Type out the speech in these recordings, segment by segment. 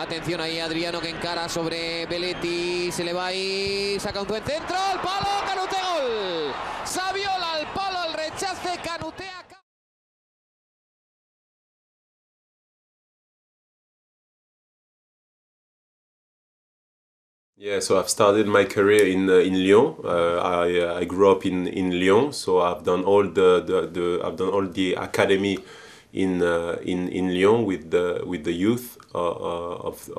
Atención ahí, Adriano que encara sobre Belletti, se le va ahí, saca un buen centro, al palo, Kanouté, gol. Saviola al palo, al rechace, Kanouté. Yeah, so I've started my career in Lyon. I grew up in Lyon, so I've done all I've done all the academy in Lyon with the youth of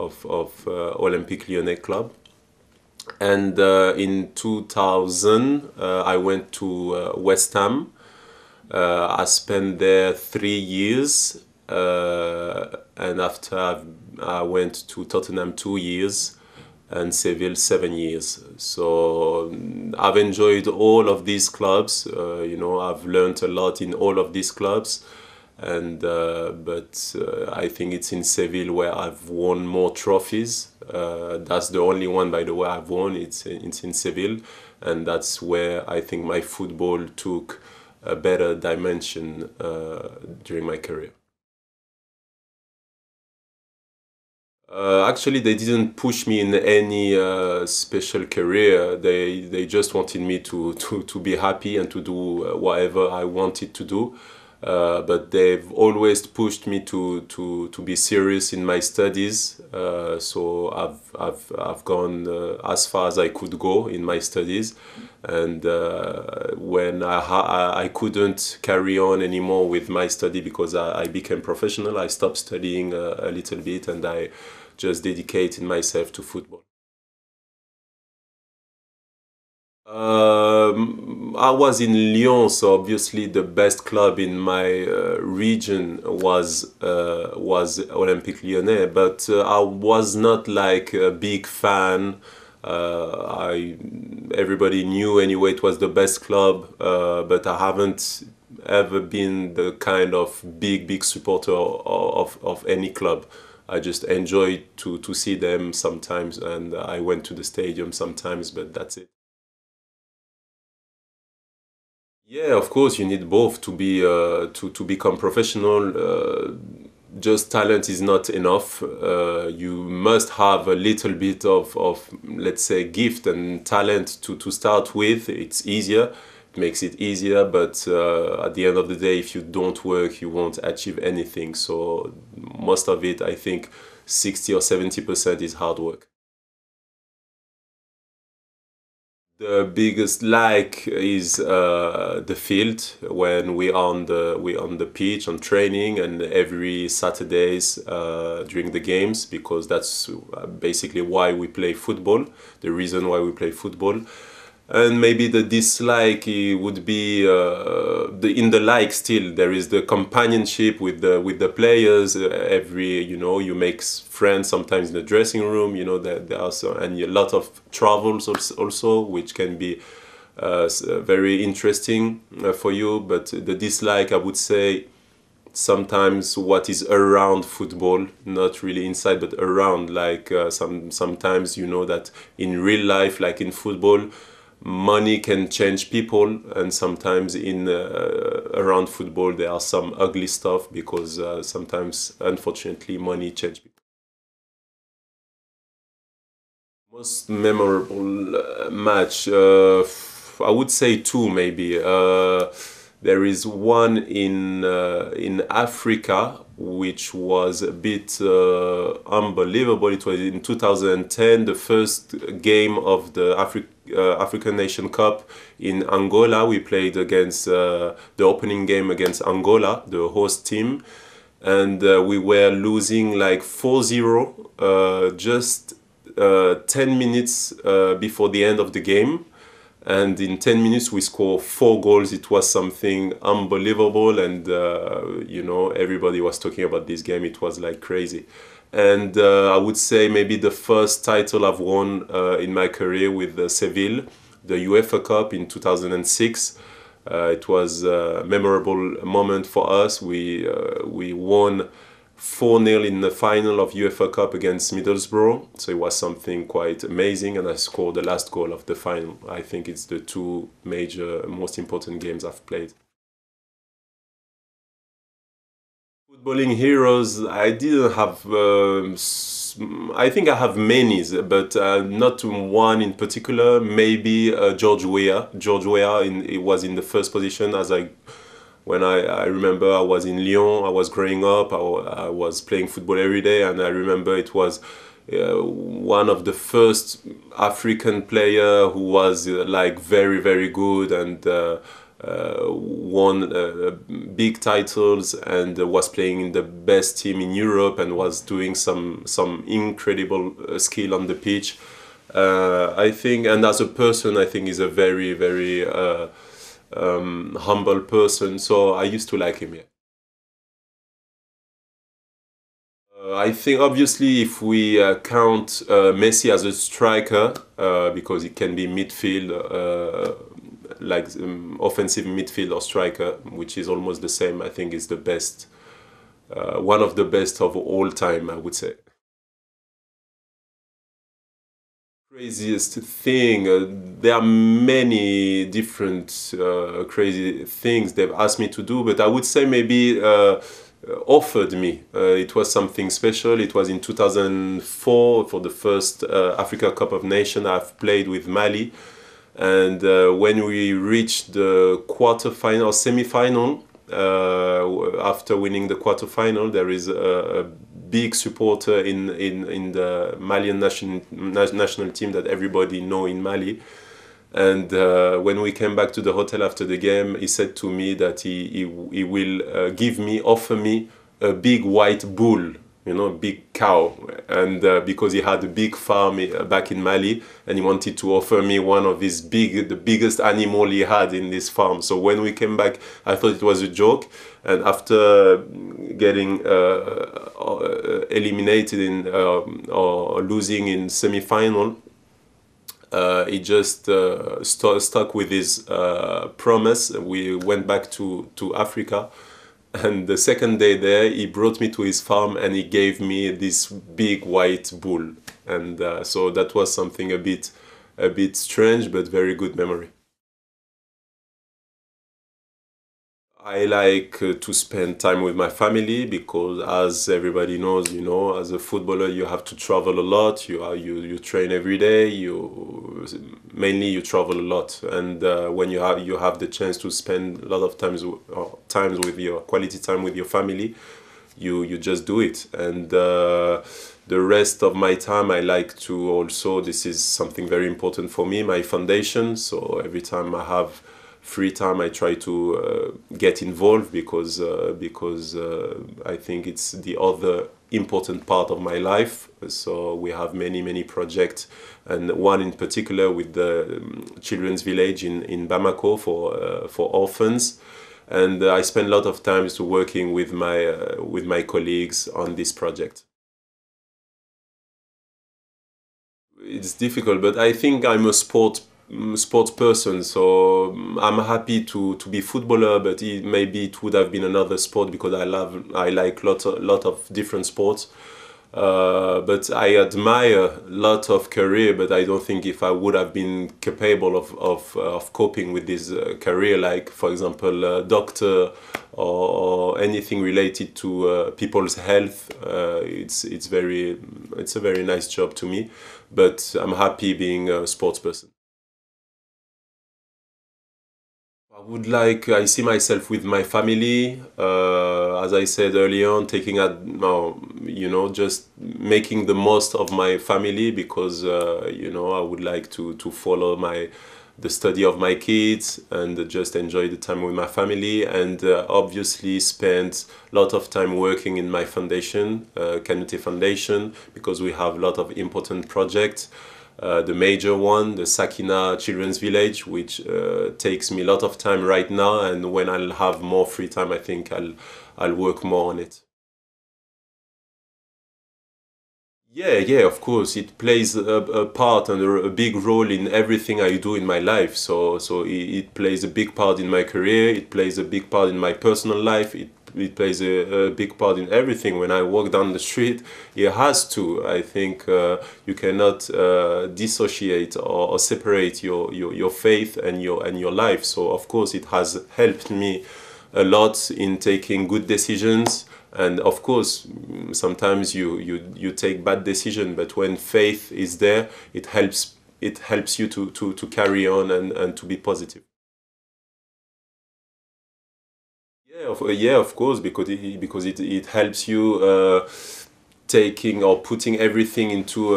Olympique Lyonnais club. And in 2000, I went to West Ham. I spent there 3 years, and after I went to Tottenham 2 years, and Seville 7 years. So I've enjoyed all of these clubs. I've learned a lot in all of these clubs, and I think it's in Seville where I've won more trophies. That's the only one, by the way, I've won. It's in Seville, and that's where I think my football took a better dimension during my career. Actually, they didn't push me in any special career. They just wanted me to be happy and to do whatever I wanted to do. But they've always pushed me to be serious in my studies. So I've gone as far as I could go in my studies. And when I couldn't carry on anymore with my study because I became professional, I stopped studying a little bit, and I just dedicated myself to football. I was in Lyon, so obviously the best club in my region was Olympique Lyonnais, but I was not like a big fan. Everybody knew anyway it was the best club, but I haven't ever been the kind of big supporter of any club. I just enjoy to see them sometimes, and I went to the stadium sometimes, but that's it. Yeah, of course, you need both to be to become professional. Just talent is not enough. You must have a little bit of let's say gift and talent to start with. It's easier, it makes it easier, but at the end of the day, if you don't work, you won't achieve anything. So most of it, I think 60 or 70% is hard work. The biggest like is the field when we on the pitch on training, and every Saturdays during the games, because that's basically why we play football. The reason why we play football. And maybe the dislike would be in the like. Still, there is the companionship with the players. Every you make friends sometimes in the dressing room. There are and a lot of travels also, which can be very interesting for you. But the dislike, I would say, sometimes what is around football, not really inside, but around. Like sometimes that in real life, like in football, money can change people, and sometimes in around football there are some ugly stuff, because sometimes unfortunately money changes people. Most memorable match, I would say two maybe. There is one in Africa which was a bit unbelievable. It was in 2010, the first game of the African Nation Cup in Angola. We played against the opening game against Angola, the host team, and we were losing like 4-0 just 10 minutes before the end of the game. And in 10 minutes we scored 4 goals. It was something unbelievable, and everybody was talking about this game. It was like crazy. And I would say maybe the first title I've won in my career with Seville, the UEFA Cup in 2006. It was a memorable moment for us. We won 4-0 in the final of UEFA Cup against Middlesbrough. So it was something quite amazing, and I scored the last goal of the final. I think it's the two major, most important games I've played. Footballing heroes, I didn't have I think I have many, but not one in particular. Maybe George Weah. George Weah, it was in the first position when I remember I was in Lyon. I was growing up. I was playing football every day, and I remember it was one of the first African player who was like very, very good and won big titles and was playing in the best team in Europe and was doing some incredible skill on the pitch. I think, and as a person, I think he's a very, very humble person. So I used to like him. Yeah. I think obviously if we count Messi as a striker, because it can be midfield, like offensive midfield or striker, which is almost the same, I think is the best, one of the best of all time, I would say. Craziest thing, there are many different crazy things they've asked me to do, but I would say maybe offered me. It was something special. It was in 2004 for the first Africa Cup of Nations. I've played with Mali, and when we reached the quarterfinal, semi-final, after winning the quarterfinal, there is a big supporter in the Malian national team that everybody know in Mali. And when we came back to the hotel after the game, he said to me that he will offer me a big white bull, you know, big cow, and because he had a big farm back in Mali, and he wanted to offer me one of the biggest animal he had in this farm. So when we came back, I thought it was a joke, and after getting eliminated in or losing in semi-final, he just stuck with his promise. We went back to Africa, and the second day there, he brought me to his farm and he gave me this big white bull, and so that was something a bit strange, but very good memory. I like to spend time with my family because, as everybody knows, you know, as a footballer, you have to travel a lot. You train every day. Mainly you travel a lot, and when you have the chance to spend a lot of times with your quality time with your family, you just do it. And the rest of my time, I like to also. This is something very important for me. My foundation. So every time I have free time, I try to get involved because I think it's the other important part of my life. So we have many projects, and one in particular with the children's village in Bamako for orphans, and I spend a lot of time working with my colleagues on this project. It's difficult, but I think I'm a sports person, so I'm happy to be footballer, but maybe it would have been another sport because I like lot of different sports, but I admire a lot of career, but I don't think if I would have been capable of coping with this career, like for example doctor or anything related to people's health. It's a very nice job to me, but I'm happy being a sports person. I see myself with my family, as I said earlier on, just making the most of my family because, I would like to follow the study of my kids and just enjoy the time with my family, and obviously spend a lot of time working in my foundation, KANOUTÉ Foundation, because we have a lot of important projects. The major one, the Sakina Children's Village, which takes me a lot of time right now, and when I'll have more free time, I think I'll work more on it. Yeah, of course. It plays a part and a big role in everything I do in my life. So it plays a big part in my career. It plays a big part in my personal life. It plays a big part in everything. When I walk down the street, it has to. I think you cannot dissociate or separate your faith and your life. So of course it has helped me a lot in taking good decisions And of course, sometimes you take bad decisions, but when faith is there, it helps you to carry on and to be positive. Yeah, of course, because it helps you taking or putting everything into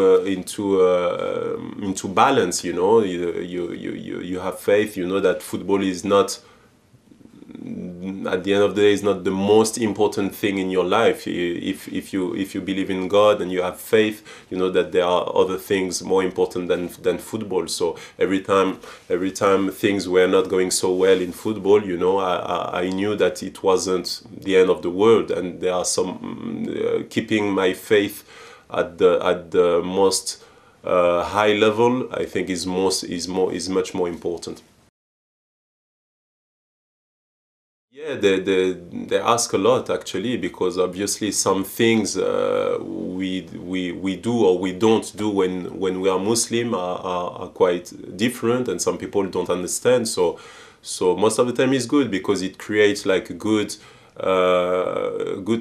balance. You know, you have faith. You know that football is not, at the end of the day, is not the most important thing in your life. If you believe in God and you have faith, you know that there are other things more important than football. So every time things were not going so well in football, you know, I knew that it wasn't the end of the world, and there are some keeping my faith at the most high level, I think is much more important. Yeah, they ask a lot actually, because obviously some things we do or we don't do when we are Muslim are quite different, and some people don't understand. So most of the time it's good, because it creates like a good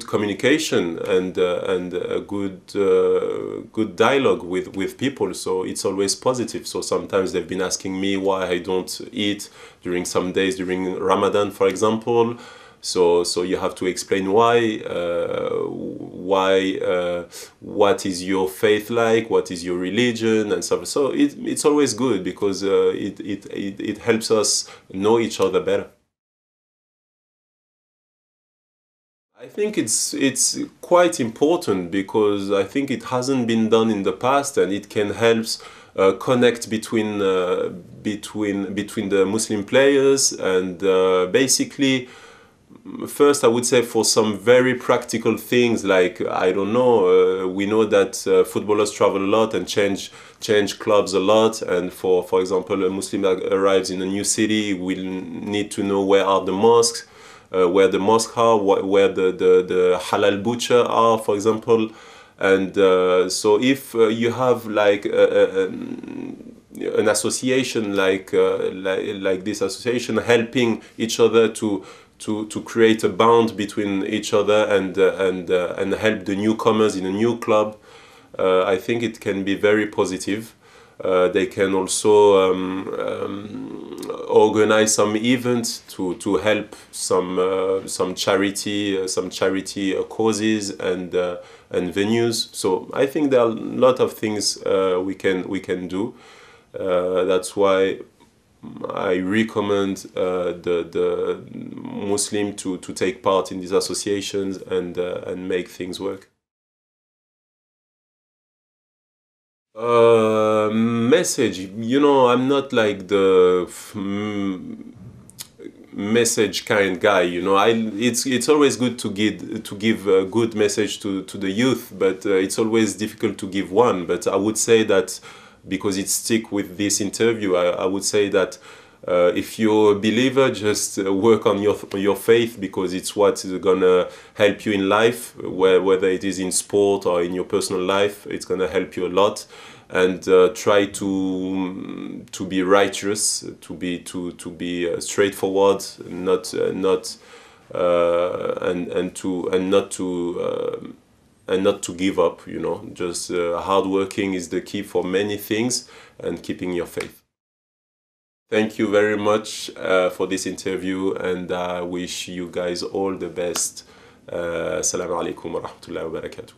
communication and a good dialogue with people. So it's always positive. So sometimes they've been asking me why I don't eat during some days during Ramadan, for example. So you have to explain why, what is your faith like, what is your religion, and stuff. So it's always good, because it helps us know each other better. I think it's quite important, because I think it hasn't been done in the past, and it can help connect between the Muslim players. And basically, first I would say for some very practical things, like I don't know, we know that footballers travel a lot and change clubs a lot, and for example, a Muslim that arrives in a new city will need to know where are the mosques. Where the mosques are, where the halal butcher are, for example. And so if you have like an association like this association helping each other to create a bond between each other and help the newcomers in a new club, I think it can be very positive. They can also organize some events to help some charity causes and venues. So I think there are a lot of things we can do. That's why I recommend the Muslim to take part in these associations and make things work. Message, you know, I'm not like the message kind guy, you know. It's always good to give a good message to the youth, but it's always difficult to give one. But I would say that, because it stick with this interview, I would say that if you're a believer, just work on your faith, because it's what is gonna help you in life, whether it is in sport or in your personal life. It's gonna help you a lot. And try to be righteous, to be straightforward, not not to give up. You know, just hard working is the key for many things, and keeping your faith. Thank you very much for this interview, and I wish you guys all the best. Assalamu alaikum wa rahmatullahi wa barakatuh.